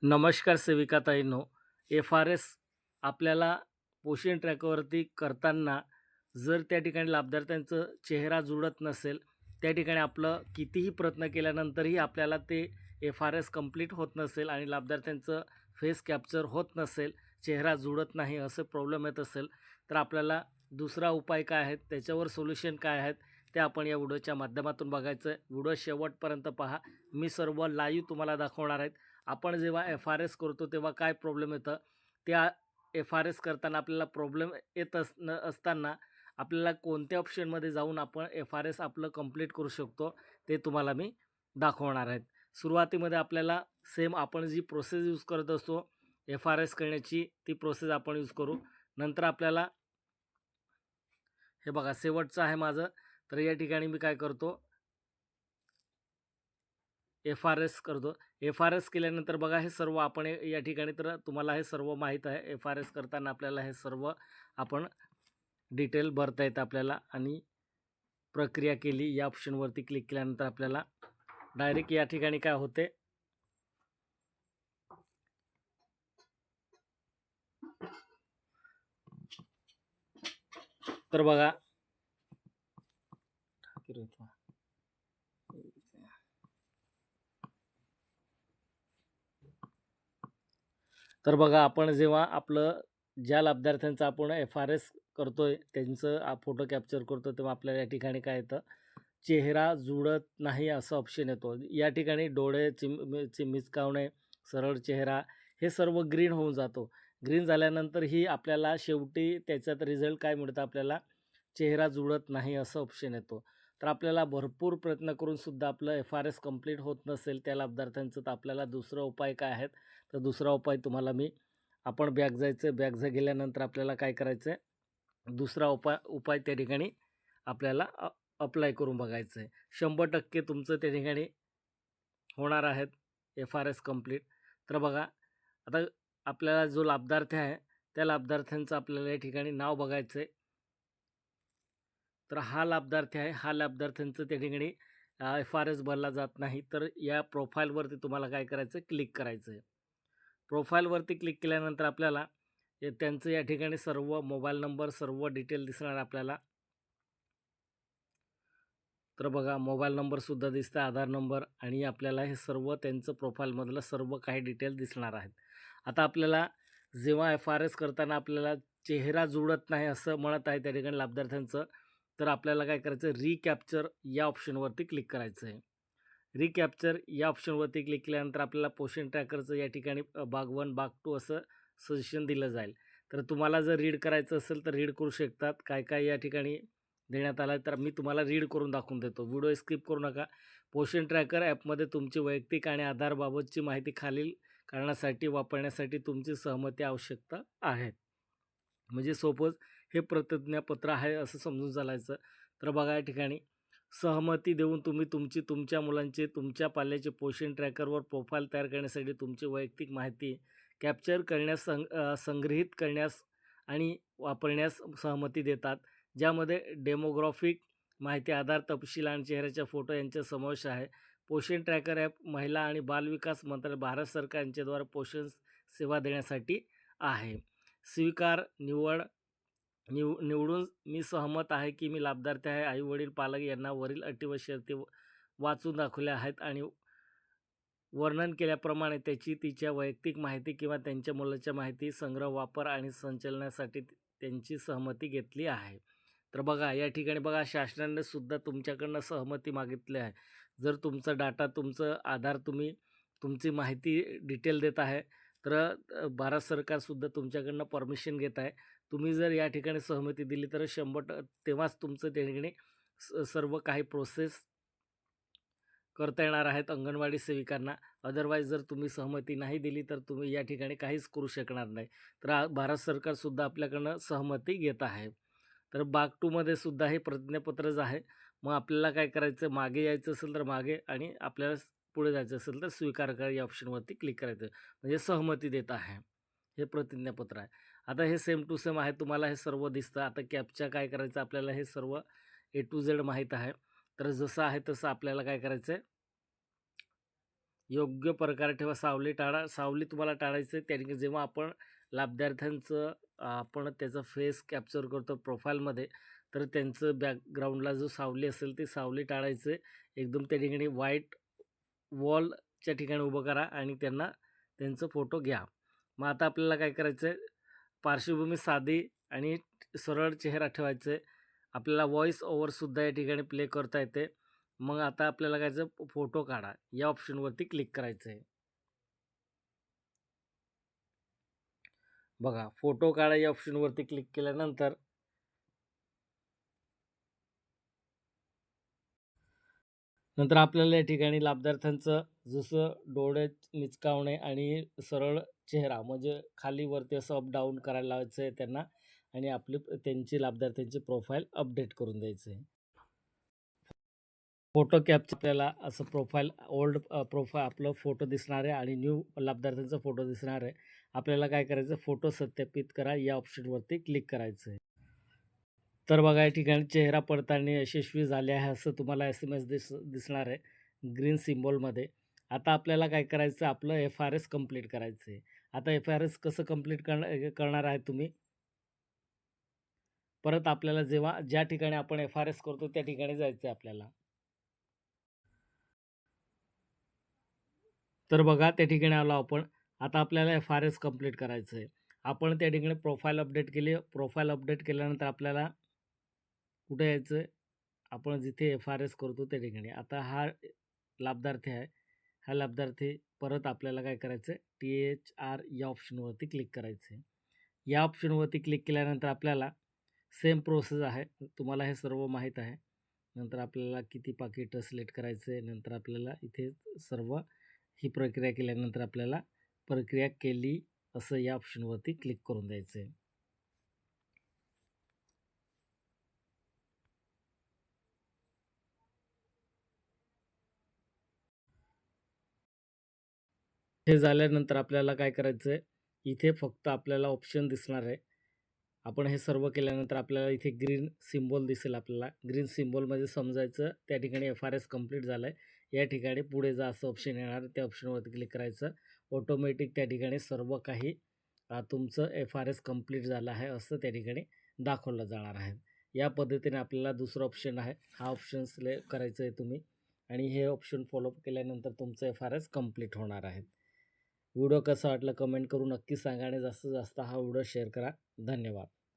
नमस्कार सेविकाताईंनो. एफ-आर-एस आपल्याला पोषण ट्रॅकवरती करताना जर त्या ठिकाणी लाभार्थ्यांचं चेहरा जुळत नसेल, त्या ठिकाणी आपलं कितीही प्रयत्न केल्यानंतरही आपल्याला ते एफ-आर-एस कंप्लीट होत नसेल आणि लाभार्थ्यांचं फेस कॅप्चर होत नसेल, चेहरा जुळत नाही असे प्रॉब्लेम येत असेल, तर आपल्याला दुसरा उपाय काय आहेत, त्याच्यावर सोल्युशन काय आहेत, ते आपण या व्हिडिओच्या माध्यमातून बघायचं आहे. व्हिडिओ शेवटपर्यंत पहा. मी सर्व लाईव्ह तुम्हाला दाखवणार आहेत. आपण जेव्हा एफ-आर-एस करतो तेव्हा काय प्रॉब्लेम येतं, त्या एफ-आर-एस करताना आपल्याला प्रॉब्लेम येत असताना आपल्याला कोणत्या ऑप्शनमध्ये जाऊन आपण एफ-आर-एस आपलं कंप्लीट करू शकतो, ते तुम्हाला मी दाखवणार आहेत. सुरुवातीमध्ये आपल्याला सेम आपण जी प्रोसेस यूज करत असतो एफ-आर-एस करण्याची, ती प्रोसेस आपण यूज करू. नंतर आपल्याला हे बघा शेवटचं आहे माझं. तर या ठिकाणी मी काय करतो, एफ-आर-एस करतो. एफ-आर-एस केल्यानंतर बघा हे सर्व आपण या ठिकाणी तर तुम्हाला हे सर्व माहीत आहे. एफ-आर-एस करताना आपल्याला हे सर्व आपण डिटेल भरता येतं आपल्याला आणि प्रक्रिया केली या ऑप्शनवरती क्लिक केल्यानंतर आपल्याला डायरेक्ट या ठिकाणी काय होते, तर बघा तर बघा आपण जेव्हा आपलं ज्या लाभार्थ्यांचं आपण एफ-आर-एस करतोय त्यांचं फोटो कॅप्चर करतो, तेव्हा आपल्याला या ठिकाणी काय येतं, चेहरा जुळत नाही असं ऑप्शन येतो. या ठिकाणी डोळे मिचकावणे, सरळ चेहरा हे सर्व ग्रीन होऊन जातो. ग्रीन झाल्यानंतरही आपल्याला शेवटी त्याच्यात रिझल्ट काय मिळतं, आपल्याला चेहरा जुळत नाही असं ऑप्शन येतो. तर आपल्याला भरपूर प्रयत्न करूनसुद्धा आपलं एफ-आर-एस कंप्लीट होत नसेल त्या लाभार्थ्यांचं, तर आपल्याला दुसरा उपाय काय आहेत, तर दुसरा उपाय तुम्हाला मी आपण बॅक जायचं. बॅक गेल्यानंतर आपल्याला काय करायचं आहे, दुसरा उपाय उपाय त्या ठिकाणी आपल्याला अप्लाय करून बघायचं आहे. 100% तुमचं त्या ठिकाणी होणार आहेत एफ-आर-एस कंप्लीट. तर बघा आता आपल्याला जो लाभार्थी आहे त्या लाभार्थ्यांचं आपल्याला या ठिकाणी नाव बघायचं आहे. तर हा लाभार्थी आहे, हा लाभार्थ्यांचं त्या ठिकाणी एफ-आर-एस भरला जात नाही. तर या प्रोफाईलवरती तुम्हाला काय करायचं आहे, क्लिक करायचं आहे. प्रोफाईलवरती क्लिक केल्यानंतर आपल्याला त्यांचं या ठिकाणी सर्व मोबाईल नंबर, सर्व डिटेल दिसणार आपल्याला. तर बघा मोबाईल नंबरसुद्धा दिसतं, आधार नंबर आणि आपल्याला हे सर्व त्यांचं प्रोफाईलमधलं सर्व काही डिटेल दिसणार आहेत. आता आपल्याला जेव्हा एफ-आर-एस करताना आपल्याला चेहरा जुळत नाही असं म्हणत आहे त्या ठिकाणी लाभार्थ्यांचं, तर आपल्याला काय करायचं, रिकॅप्चर या ऑप्शनवरती क्लिक करायचं आहे. रिकॅप्चर या ऑप्शनवरती क्लिक केल्यानंतर आपल्याला पोषण ट्रॅकरचं या ठिकाणी भाग 1, भाग 2 असं सजेशन दिलं जाईल. तर तुम्हाला जर रीड करायचं असेल तर रीड करू शकतात. काय काय या ठिकाणी देण्यात आला आहे, तर मी तुम्हाला रीड करून दाखवून देतो. व्हिडिओ स्किप करू नका. पोषण ट्रॅकर ॲपमध्ये तुमची वैयक्तिक आणि आधारबाबतची माहिती खालील कारणासाठी वापरण्यासाठी तुमची सहमती आवश्यकता आहे. म्हणजे सपोज हे प्रतिज्ञापत्र आहे असं समजून चालायचं. तर बघा या ठिकाणी सहमती देऊन तुम्ही तुमच्या मुलांचे, तुमच्या पाल्याचे पोषण ट्रॅकरवर प्रोफाईल तयार करण्यासाठी तुमची वैयक्तिक माहिती कॅप्चर करण्यास, संग्रहित करण्यास आणि वापरण्यास सहमती देतात. ज्यामध्ये डेमोग्राफिक माहिती, आधार तपशील आणि चेहऱ्याच्या फोटो यांचा समावेश आहे. पोषण ट्रॅकर ॲप महिला आणि बालविकास मंत्रालय, भारत सरकार यांच्याद्वारे पोषण सेवा देण्यासाठी आहे. स्वीकार, निवडून मी सहमत आहे की मी लाभार्थी आहे. आई-वडील, पालक यांना वरील अटी व शर्ती वाचून दाखवल्या आहेत आणि वर्णन केल्याप्रमाणे तिच्या वैयक्तिक माहिती किंवा त्यांच्या मुलाच्या माहिती संग्रह, वापर आणि संचलनासाठी त्यांची सहमती घेतली आहे. तर बघा या ठिकाणी बघा शासनाने सुद्धा तुमच्याकडनं सहमती मागितली आहे. जर तुमचा डाटा, तुमचं आधार, तुमची माहिती डिटेल देत आहे, तर भारत सरकारसुद्धा तुमच्याकडनं परमिशन घेत आहे. तुम्ही जर या ठिकाणी सहमती दिली तर 100% तेव्हाच तुमचं त्या ठिकाणी सर्व काही प्रोसेस करता येणार आहेत अंगणवाडी सेविकांना. अदरवाईज जर तुम्ही सहमती नाही दिली तर तुम्ही या ठिकाणी काहीच करू शकणार नाही. तर भारत सरकारसुद्धा आपल्याकडनं सहमती घेत आहे. तर भाग 2 मध्ये सुद्धा हे प्रतिज्ञापत्रच आहे. मग आपल्याला काय करायचं, मागे यायचं असेल तर मागे आणि आपल्याला पुढे जायचं असेल तर स्वीकार करा या ऑप्शनवरती क्लिक करायचं. म्हणजे सहमती देत आहे. हे प्रतिज्ञापत्र आहे. आता हे सेम टू सेम आहे. तुम्हाला हे सर्व दिसतं. आता कॅप्चा काय करायचं, आपल्याला हे सर्व ए टू झेड माहीत आहे. तर जसं आहे तसं आपल्याला काय करायचं आहे, योग्य प्रकारे ठेवा. सावली टाळा. सावली तुम्हाला टाळायचं आहे. त्याने जेव्हा आपण लाभार्थ्यांचं आपण त्याचा फेस कॅप्चर करतो प्रोफाईलमध्ये, तर त्यांचं बॅकग्राऊंडला जो सावली असेल ती सावली टाळायचं आहे. एकदम त्या ठिकाणी व्हाईट वॉलच्या ठिकाणी उभं करा आणि त्यांना त्यांचा फोटो घ्या. मग आता आपल्याला काय करायचं आहे, पार्श्वभूमी साधी आणि सरळ चेहरा ठेवायचा आहे. आपल्याला व्हॉईस ओव्हरसुद्धा या ठिकाणी प्ले करता येते. मग आता आपल्याला काय करायचं, फोटो काढा या ऑप्शनवरती क्लिक करायचं आहे. बघा, फोटो काढा या ऑप्शनवरती क्लिक केल्यानंतर आपल्याला या ठिकाणी लाभार्थ्यांचं जसं डोळे मिचकावणे आणि सरळ चेहरा म्हणजे खाली वरती असं अप डाऊन करायला लावायचं आहे त्यांना आणि आपली त्यांची लाभार्थ्यांची प्रोफाईल अपडेट करून द्यायचं आहे. फोटो कॅप्चर आपल्याला असं प्रोफाईल ओल्ड प्रोफाईल आपलं फोटो दिसणार आहे आणि न्यू लाभार्थ्यांचा फोटो दिसणार आहे. आपल्याला काय करायचं, फोटो सत्यापित करा या ऑप्शनवरती क्लिक करायचं आहे. तर बघा या ठिकाणी चेहरा पडताळणी यशस्वी झाले आहे असं तुम्हाला SMS दिसणार आहे ग्रीन सिम्बॉलमध्ये. आता आपल्याला काय करायचं, आपलं FRS कंप्लीट करायचं आहे. आता FRS कसं कंप्लीट करणार आहे तुम्ही? परत आपल्याला जेव्हा ज्या ठिकाणी आपण FRS करतो त्या ठिकाणी जायचं आहे आपल्याला. तर बघा त्या ठिकाणी आलो आपण. आता आपल्याला FRS कंप्लीट करायचं आहे. आपण त्या ठिकाणी प्रोफाईल अपडेट केली. प्रोफाईल अपडेट केल्यानंतर आपल्याला कुठे यायचं आहे? आपण जिथे FRS करतो त्या ठिकाणी. आता हा लाभार्थी आहे. हा लाभार्थी परत आपल्याला काय करायचं आहे, THR या ऑप्शनवरती क्लिक करायचं आहे. या ऑप्शनवरती क्लिक केल्यानंतर आपल्याला सेम प्रोसेस आहे. तुम्हाला हे सर्व माहीत आहे. नंतर आपल्याला किती पाकिटं सिलेक्ट करायचं आहे. नंतर आपल्याला इथे सर्व ही प्रक्रिया केल्यानंतर आपल्याला प्रक्रिया केली असं या ऑप्शनवरती क्लिक करून द्यायचं आहे. हे झाल्यानंतर आपल्याला काय करायचं आहे, इथे फक्त आपल्याला ऑप्शन दिसणार आहे. आपण हे सर्व केल्यानंतर आपल्याला इथे ग्रीन सिम्बॉल दिसेल आपल्याला. ग्रीन सिम्बॉलमध्ये समजायचं त्या ठिकाणी FRS कंप्लीट झालं आहे. या ठिकाणी पुढे जा असं ऑप्शन येणार, त्या ऑप्शनवरती क्लिक करायचं. ऑटोमॅटिक त्या ठिकाणी सर्व काही तुमचं FRS कंप्लीट झालं आहे असं त्या ठिकाणी दाखवलं जाणार आहे. या पद्धतीने आपल्याला दुसरं ऑप्शन आहे, हा ऑप्शन सिलेक्ट करायचं आहे तुम्ही आणि हे ऑप्शन फॉलो केल्यानंतर तुमचं FRS कंप्लीट होणार आहे. व्हिडिओ कसा वाटला कमेंट करून नक्की सांगा आणि जास्तीत जास्त हा व्हिडिओ शेअर करा. धन्यवाद.